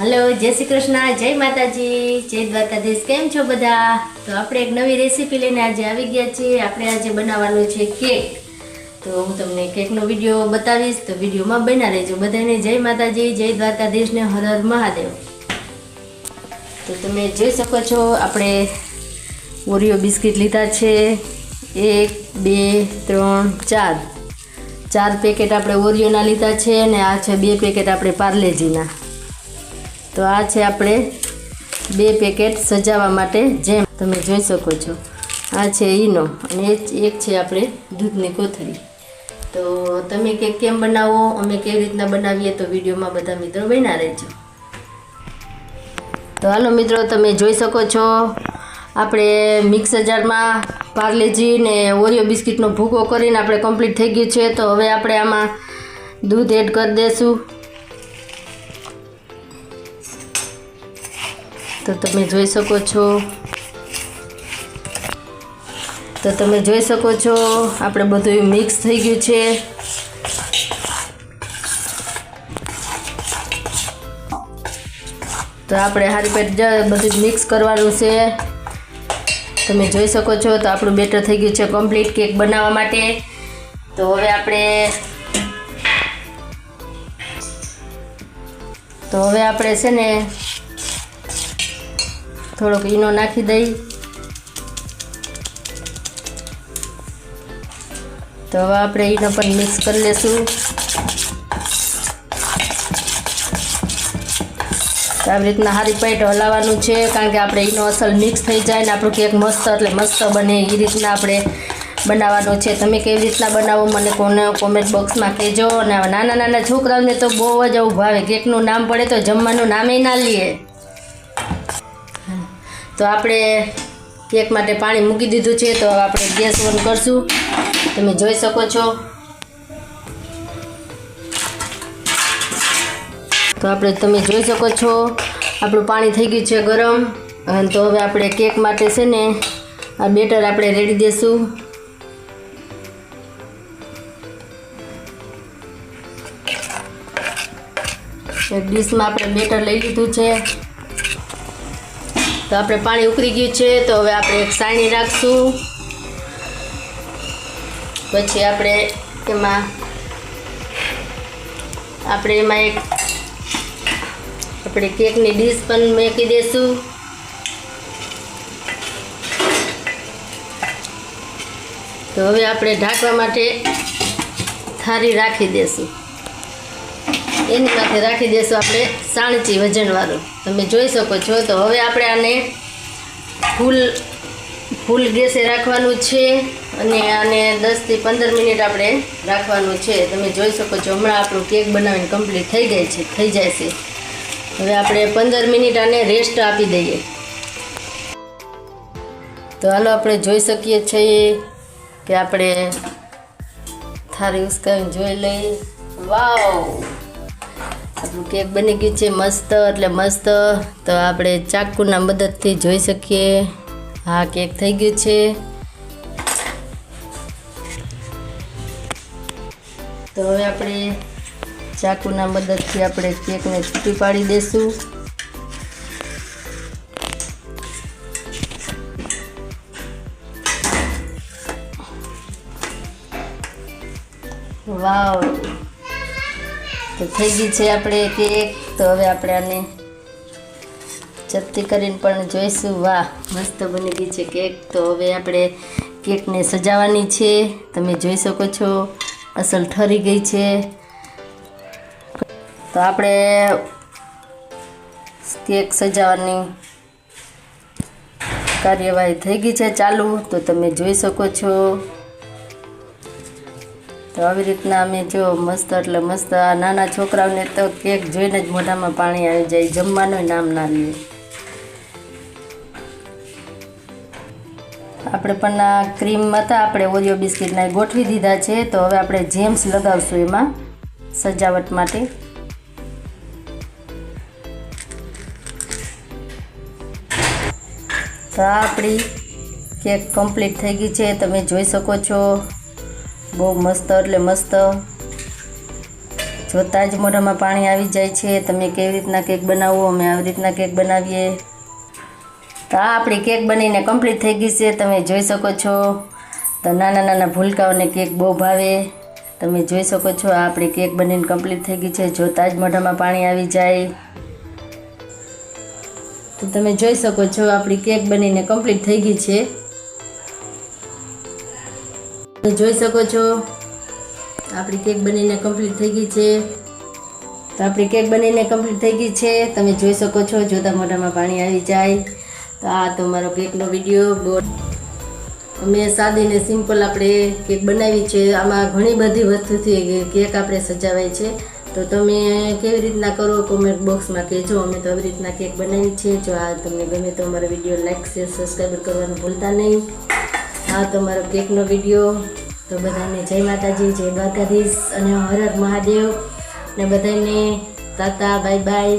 Hello जय श्री कृष्ण जय माताजी जय દ્વારકાધીશ કેમ છો બધા। તો આપણે એક નવી રેસીપી લઈને આજે આવી ગયા છીએ। આપણે આજે બનાવવાનો છે કેક। તો હું તમને કેકનો વિડીયો બતાવીશ, તો વિડીયોમાં બન્યા રહેજો। બધાને જય માતાજી જય દ્વારકાધીશ ને હર હર મહાદેવ। તો તમે જોઈ શકો છો આપણે ઓરિયો બિસ્કિટ લીધા છે 1 2 3 4 પેકેટ આપણે ઓરિયોના લીધા છે અને આ છે 2 પેકેટ આપણે પાર્લેજીના। તો આ છે આપણે 2 પેકેટ સજાવવા માટે, જેમ તમે જોઈ શકો છો। આ છે ઈનો અને એક છે આપણે દૂધની કોથળી। તો તમે કેક કેમ બનાવો, અમે કેવી રીતના બનાવીએ, તો વિડીયોમાં બધા મિત્રો બન્યા રહેજો। તો હાલો મિત્રો, તમે જોઈ શકો છો આપણે મિક્સર જારમાં પાર્લેજી ને ઓરિયો બિસ્કિટનો ભૂકો કરીને આપણે કમ્પ્લીટ થઈ ગયું છે। તો હવે આપણે આમાં દૂધ એડ કરી દઈશું। તો તમે જોઈ શકો છો આપણે બધું મિક્સ થઈ ગયું છે। તો આપણે હારી પેટ બધું મિક્સ કરવાનું છે। તમે જોઈ શકો છો તો આપણું બેટર થઈ ગયું છે કમ્પ્લીટ કેક બનાવવા માટે। તો હવે આપણે છે ને થોડોક ઈનો નાખી દઈ। તો હવે આપણે ઈનો પણ મિક્સ કરી લેશું। તો આવી રીતના હારી પેટ હલાવવાનું છે, કારણ કે આપણે ઈનો અસલ મિક્સ થઈ જાય ને આપણું કેક મસ્ત એટલે મસ્ત બને એ રીતના આપણે બનાવવાનું છે। તમે કેવી રીતના બનાવો મને કોમેન્ટ બોક્સમાં કહેજો। અને નાના નાના છોકરાઓને તો બહુ જ આવું ભાવે, કેકનું નામ પડે તો જમવાનું નામે ના લઈએ। તો આપણે કેક માટે પાણી મૂકી દીધું છે। તો હવે આપણે ગેસ ઓન કરશું। તમે જોઈ શકો છો તમે જોઈ શકો છો આપણું પાણી થઈ ગયું છે ગરમ। અને તો હવે આપણે કેક માટે છે ને આ બેટર આપણે રેડી દેશું। એક ડીશમાં આપણે બેટર લઈ લીધું છે। તો આપણે પાણી ઉકળી ગયું છે। તો હવે આપણે એક સાયણી રાખશું। પછી આપણે એમાં એક આપણે કેકની ડીશ પણ મૂકી દઈશું। તો હવે આપણે ઢાંકવા માટે થાળી રાખી દઈશું। એની માથે રાખી દઈશું આપણે સાણચી વજનવાળું। તમે જોઈ શકો છો। તો હવે આપણે આને ફૂલ ગેસે રાખવાનું છે અને આને 10 થી 15 મિનિટ આપણે રાખવાનું છે। તમે જોઈ શકો છો હમણાં આપણું કેક બનાવીને કમ્પ્લીટ થઈ જાય છે। હવે આપણે 15 મિનિટ આને રેસ્ટ આપી દઈએ। તો હાલો આપણે જોઈ શકીએ છીએ કે આપણે થાળી ઉસકાવીને જોઈ લઈએ। વાવ, આપણું કેક બની ગયું છે મસ્ત એટલે મસ્ત। તો આપણે ચાકુના મદદથી જોઈ શકીએ હા કેક થઈ ગયું છે। તો હવે આપણે ચાકુના મદદથી આપણે કેકને છૂટી પાડી દઈશું। વાવ, તો થઈ ગઈ છે આપણે કેક। તો હવે આપણે આને ચપટી કરીને પણ જોઈશું। વાહ, મસ્ત બની ગઈ છે કેક। તો હવે આપણે કેકને સજાવવાની છે। તમે જોઈ શકો છો અસલ ઠરી ગઈ છે। તો આપણે કેક સજાવવાની કાર્યવાહી થઈ ગઈ છે ચાલુ। તો તમે જોઈ શકો છો। તો આવી રીતના અમે જો મસ્ત એટલે મસ્ત, આ નાના છોકરાઓને તો કેક જોઈને જ મોઢામાં પાણી આવી જાય, જમવાનું નામ ના લે। આપણે પણ આ ક્રીમ હતા આપણે ઓરિયો બિસ્કિટના ગોઠવી દીધા છે। તો હવે આપણે જેમ્સ લગાવશું એમાં સજાવટ માટે। તો આપણી કેક કમ્પ્લીટ થઈ ગઈ છે। તમે જોઈ શકો છો બહુ મસ્ત એટલે મસ્ત। જોતાં જ મોઢામાં પાણી આવી જાય છે. તમે કેવી રીતના કેક બનાવો, અમે આવી રીતના કેક બનાવીએ. તો આ આપણી કેક બનીને કમ્પ્લીટ થઈ ગઈ છે, તમે જોઈ શકો છો. તો નાના નાના ભૂલકાઓને કેક બહુ ભાવે. તમે જોઈ શકો છો આ આપણી કેક બનીને કમ્પ્લીટ થઈ ગઈ છે. જોતાં જ મોઢામાં પાણી આવી જાય. તો તમે જોઈ શકો છો આપણી કેક બનીને કમ્પ્લીટ થઈ ગઈ છે. તમે જોઈ શકો છો આપણી કેક બનીને કમ્પ્લીટ થઈ ગઈ છે. તો આપણી કેક બનીને કમ્પ્લીટ થઈ ગઈ છે. તમે જોઈ શકો છો જોતાં મોઢામાં પાણી આવી જાય. તો આ તો મારો કેકનો વિડીયો. અમે સાદી ને સિમ્પલ આપણે કેક બનાવી છે. આમાં ઘણી બધી વસ્તુથી કેક આપણે સજાવાય છે. તો તમે કેવી રીતના કરો કોમેન્ટ બોક્સમાં કહેજો. અમે તો આવી રીતના કેક બનાવી છે. જો આ તમને ગમે તો અમારો વિડીયો લાઈક શેર સબસ્ક્રાઈબ કરવાનું ભૂલતા નહીં. આ તો મારો કેકનો વિડીયો. તો બધાને જય માતાજી, જય દ્વારકાધીશ અને હર હર મહાદેવ. ને બધાને તાતા બાય બાય.